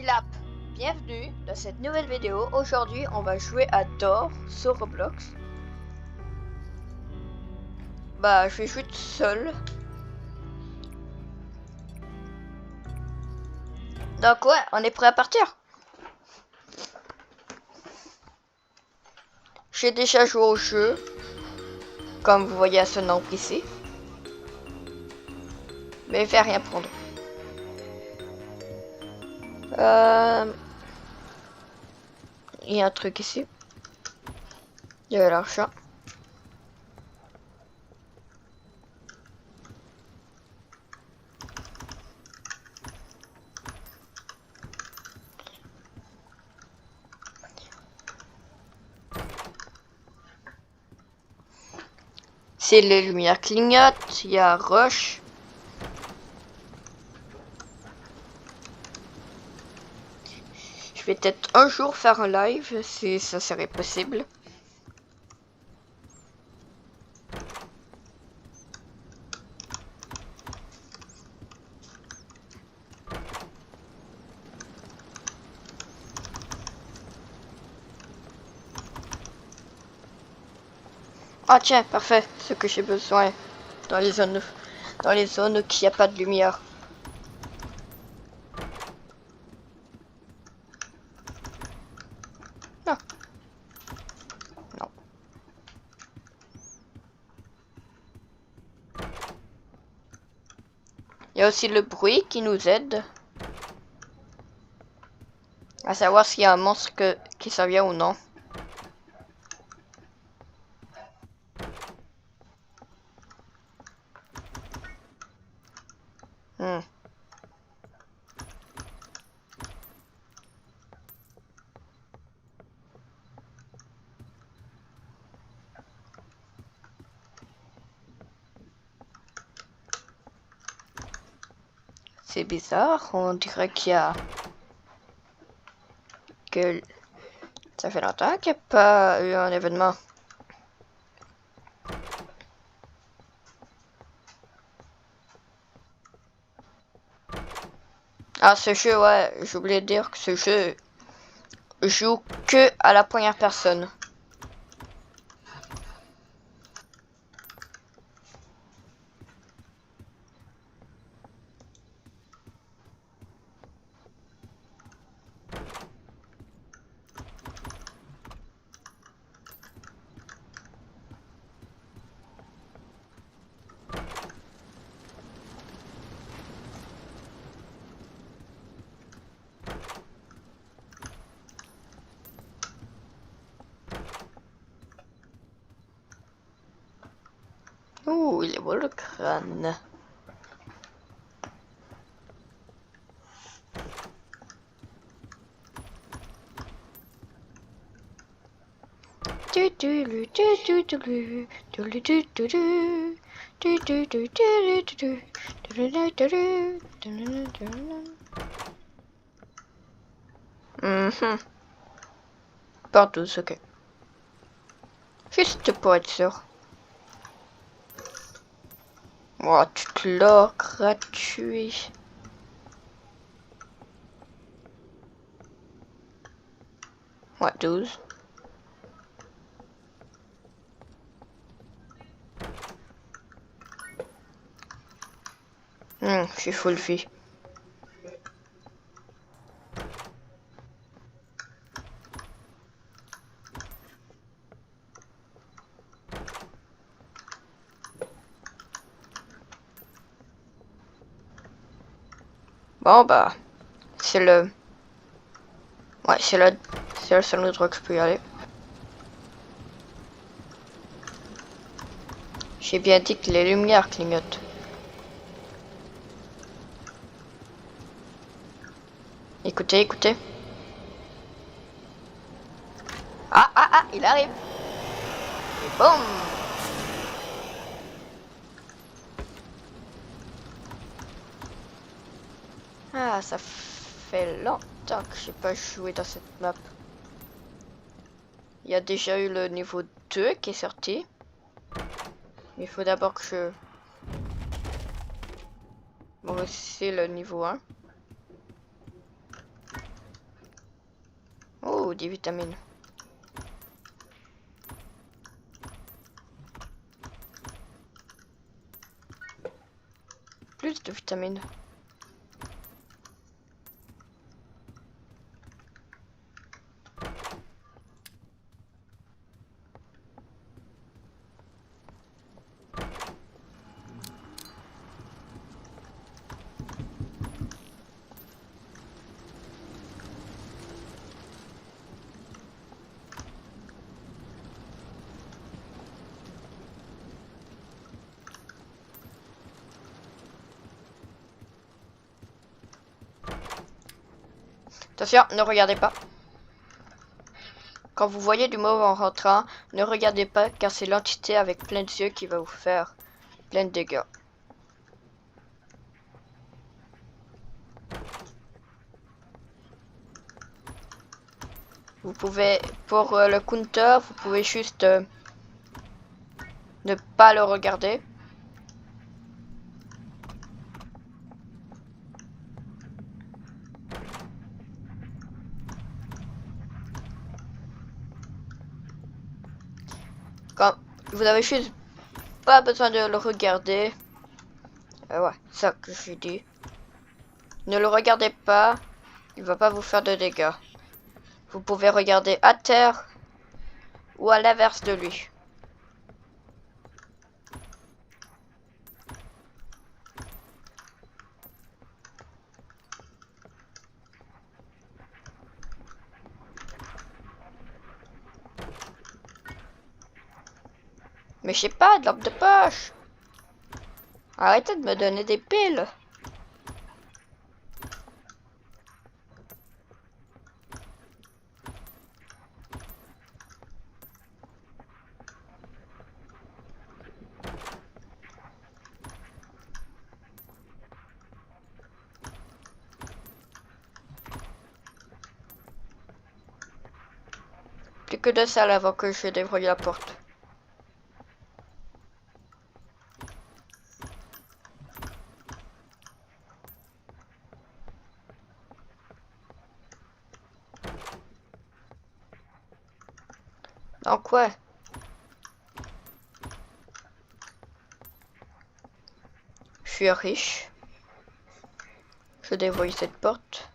Lap, bienvenue dans cette nouvelle vidéo. Aujourd'hui, on va jouer à Door sur Roblox. Bah, je vais jouer tout seul. Donc ouais, on est prêt à partir. J'ai déjà joué au jeu, comme vous voyez à ce nombre ici. Mais je vais rien prendre. Il y a un truc ici. Il y a l'argent. C'est les lumières clignotent, il y a Rush. Je vais peut-être un jour faire un live si ça serait possible. Ah tiens, parfait, ce que j'ai besoin dans les zones où il n'y a pas de lumière. Non. Non. Il y a aussi le bruit qui nous aide à savoir s'il y a un monstre qui s'en vient ou non. C'est bizarre, on dirait qu'il y a... que ça fait longtemps qu'il n'y a pas eu un événement. Ah, ce jeu, ouais, j'ai oublié de dire que ce jeu joue que à la première personne. Ouh, il est beau le crâne. Partout, ok. Juste pour être sûr. Oh, tout l'or gratuit. Ouais, 12. Je suis full vie. Bon bah, c'est le... Ouais, c'est le seul endroit que je peux y aller. J'ai bien dit que les lumières clignotent. Écoutez, écoutez. Ah, il arrive. Et boum. Ah, ça fait longtemps que j'ai pas joué dans cette map. Il y a déjà eu le niveau 2 qui est sorti. Mais il faut d'abord que je... Bon, c'est le niveau 1. ou des vitamines? Plus de vitamines. Attention, ne regardez pas. Quand vous voyez du mauve en rentrant, ne regardez pas car c'est l'entité avec plein de yeux qui va vous faire plein de dégâts. Vous pouvez, pour le counter, vous pouvez juste ne pas le regarder. Quand vous avez juste pas besoin de le regarder. Ouais, ça que je dis. Ne le regardez pas, il va pas vous faire de dégâts. Vous pouvez regarder à terre ou à l'inverse de lui. Mais je sais pas, de lampe de poche. Arrêtez de me donner des piles. Plus que de salles avant que je déverrouille la porte. Donc ouais. Je suis riche. Je déverrouille cette porte.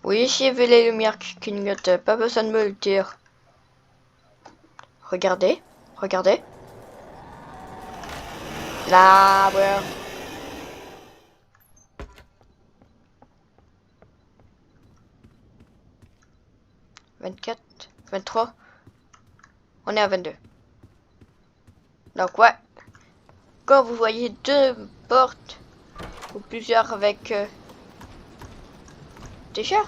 Oui, j'ai vu les lumières qui clignotaient. Pas besoin de me le dire. Regardez. Regardez. Là, ouais. 24, 23. On est à 22. Donc ouais. Quand vous voyez deux portes ou plusieurs avec des chats.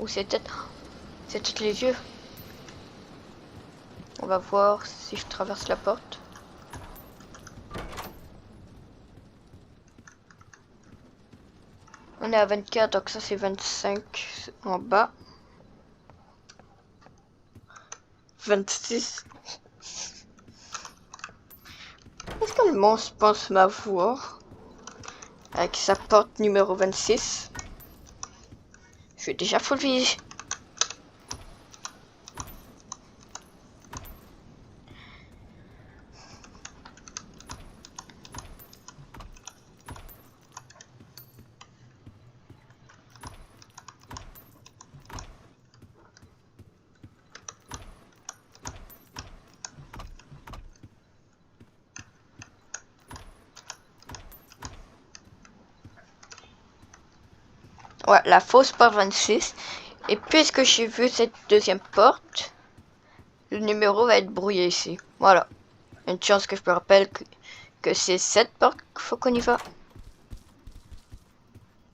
Ou c'est peut-être les yeux. On va voir si je traverse la porte. On est à 24, donc ça c'est 25 en bas. 26. Est-ce que le monstre pense m'avoir? Avec sa porte numéro 26. Je suis déjà full vie. Ouais, la fausse porte 26. Et puisque j'ai vu cette deuxième porte, le numéro va être brouillé ici. Voilà. Une chance que je me rappelle que c'est cette porte qu'il faut qu'on y va.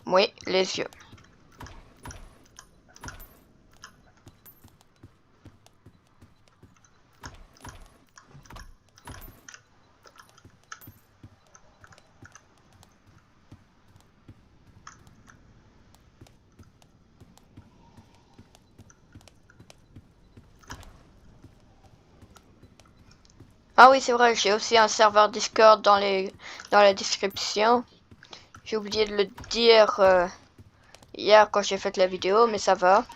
Oui, les yeux. Ah oui, c'est vrai, j'ai aussi un serveur Discord dans la description. J'ai oublié de le dire hier quand j'ai fait la vidéo, mais ça va.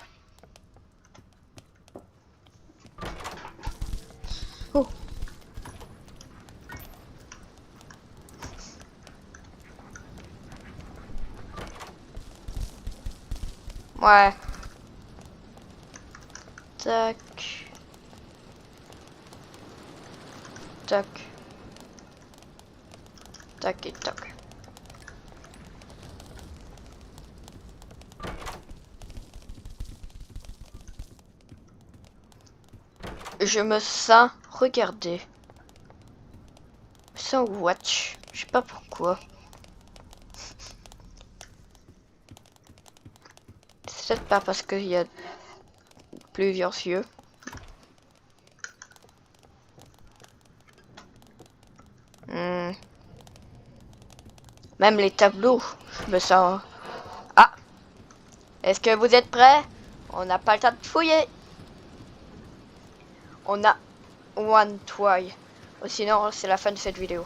Oh. Ouais. Tac. Tac. Tac et tac. Je me sens regardé. Sans watch. Je sais pas pourquoi. C'est peut-être pas parce qu'il y a plusieurs yeux. Hmm. Même les tableaux, je me sens... Ah! Est-ce que vous êtes prêts? On n'a pas le temps de fouiller. On a one try. Sinon, c'est la fin de cette vidéo.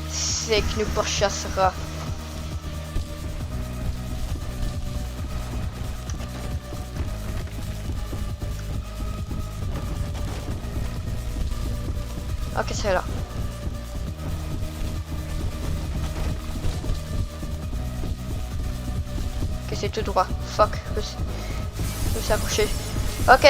C'est que nous pourchassera. Ok, c'est là. Ok, c'est tout droit. Fuck, je me suis accroché. Ok.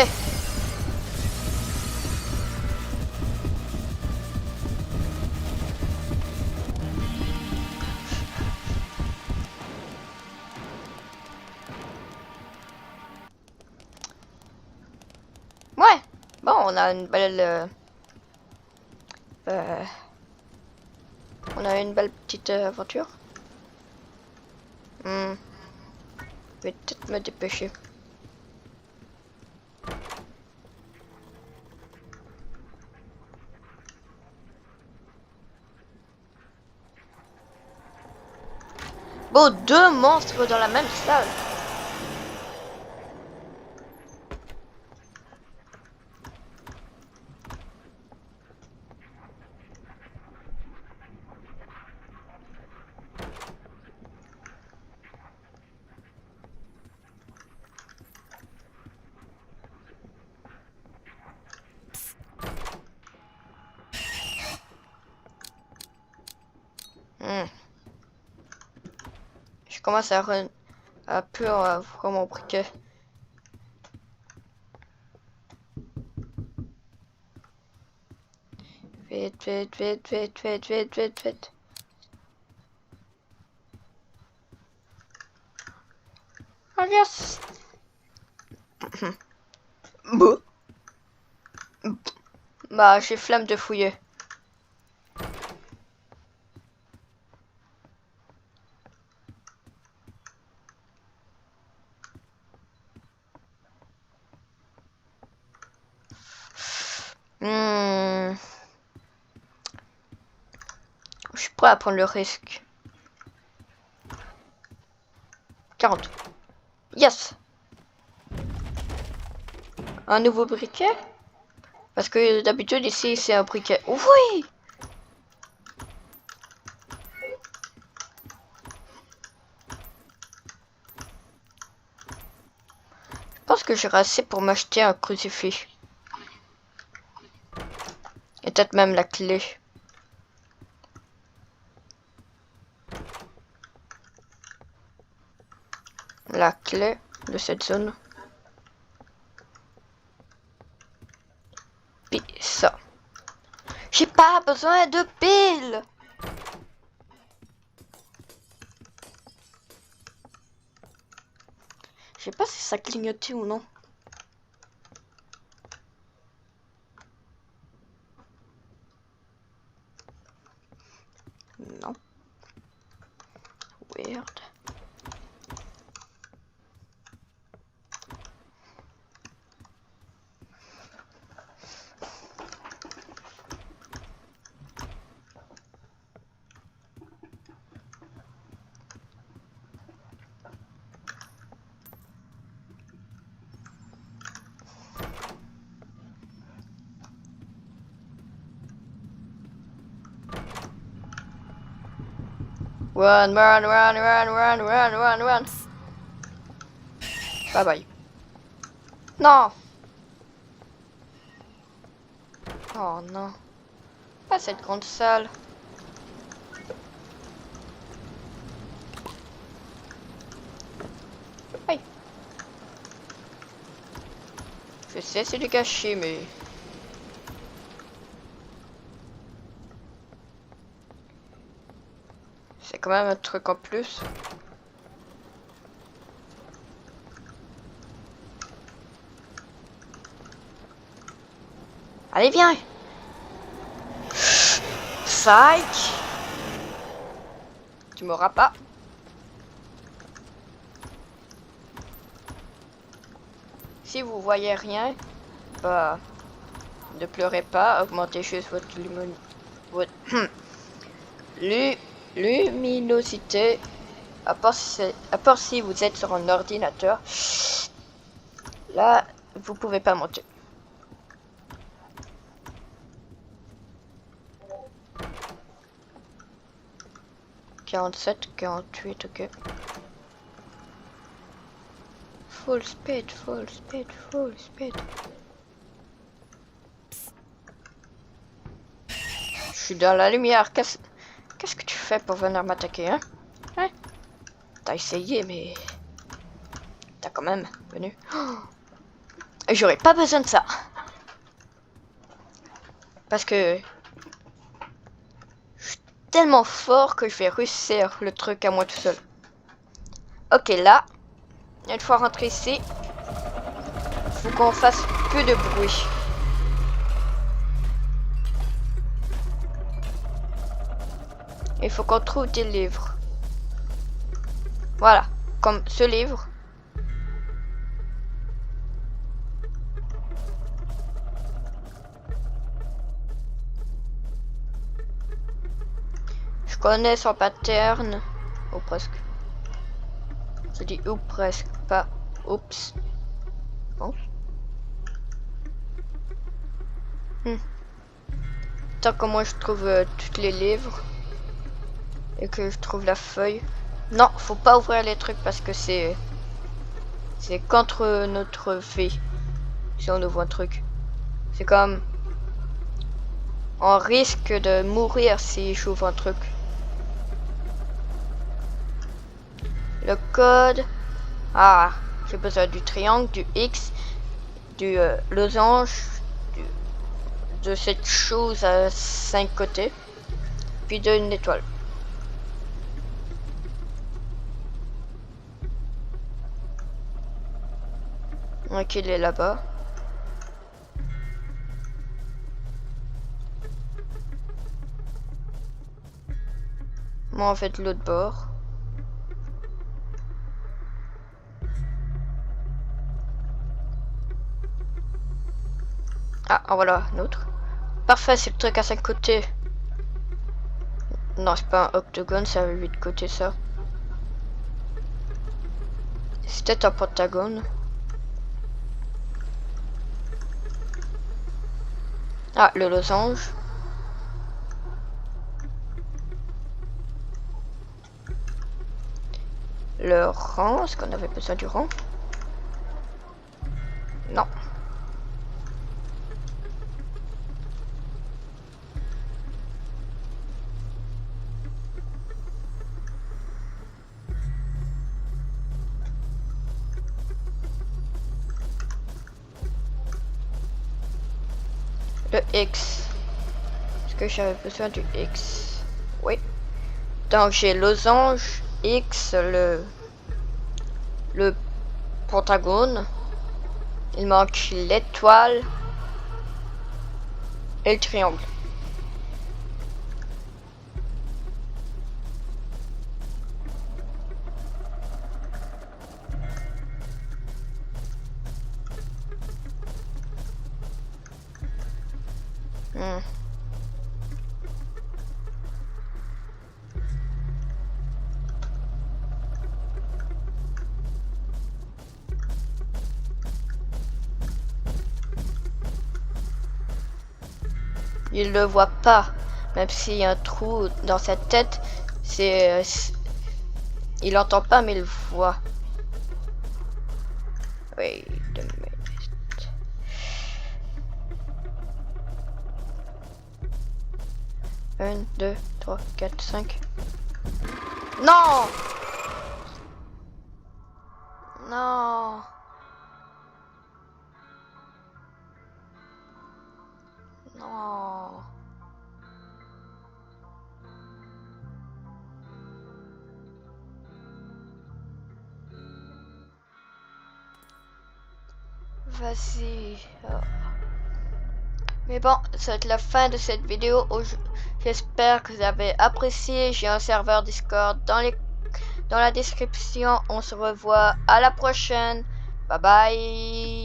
Ouais. Bon, on a une belle... on a une belle petite aventure. Je vais peut-être me dépêcher. Bon, deux monstres dans la même salle. Je commence à peu voir mon briquet. Vite, vite, vite, vite, vite, vite, vite, vite. Oh yes. Bah. Bah, j'ai flemme de fouiller. Je suis prêt à prendre le risque. 40. Yes. Un nouveau briquet? Parce que d'habitude ici c'est un briquet. Oui. Je pense que j'aurai assez pour m'acheter un crucifix. Et peut-être même la clé. La clé de cette zone. Puis ça. J'ai pas besoin de piles. Je sais pas si ça clignotait ou non. Non. Weird. Run, run, run, run, run, run, run, run. Bye bye. Non. Oh non. Pas cette grande salle. Aïe. Je sais, c'est du gâchis, mais... c'est quand même un truc en plus. Allez, viens. Psych. Tu m'auras pas. Si vous voyez rien, bah, ne pleurez pas, augmentez juste votre luminosité, à part si vous êtes sur un ordinateur. Là, vous pouvez pas monter. « 47, 48, ok. Full speed, full speed, full speed. » Je suis dans la lumière. Qu'est-ce que tu fais pour venir m'attaquer, hein? Hein? T'as essayé, mais... t'as quand même venu. Oh, j'aurais pas besoin de ça. Parce que... je suis tellement fort que je vais réussir le truc à moi tout seul. Ok, là... une fois rentré ici... faut qu'on fasse plus de bruit. Il faut qu'on trouve des livres. Voilà, comme ce livre. Je connais son pattern. Ou presque. Je dis ou presque, pas oups. Bon. Tant que moi je trouve tous les livres. Et que je trouve la feuille. Non, faut pas ouvrir les trucs parce que c'est contre notre vie. Si on ouvre un truc. C'est comme... on risque de mourir si j'ouvre un truc. Le code... ah, j'ai besoin du triangle, du X, du losange, de cette chose à 5 côtés. Puis d'une étoile. Ok, il est là-bas. Moi, en fait, l'autre bord. Ah, en voilà, un autre. Parfait, c'est le truc à 5 côtés. Non, c'est pas un octogone, ça a 8 côtés, ça. C'est peut-être un pentagone. Ah, le losange. Le rang, est-ce qu'on avait besoin du rang? Non. Le X. Est-ce que j'avais besoin du X? Oui. Donc j'ai losange, X, le pentagone. Il manque l'étoile et le triangle. Il le voit pas, même s'il y a un trou dans sa tête, il entend pas mais il voit. Wait a minute. Un, deux, trois, quatre, cinq. Non! Non! Non! Vas-y. Mais bon, ça va être la fin de cette vidéo. J'espère que vous avez apprécié. J'ai un serveur Discord dans la description. On se revoit à la prochaine. Bye bye.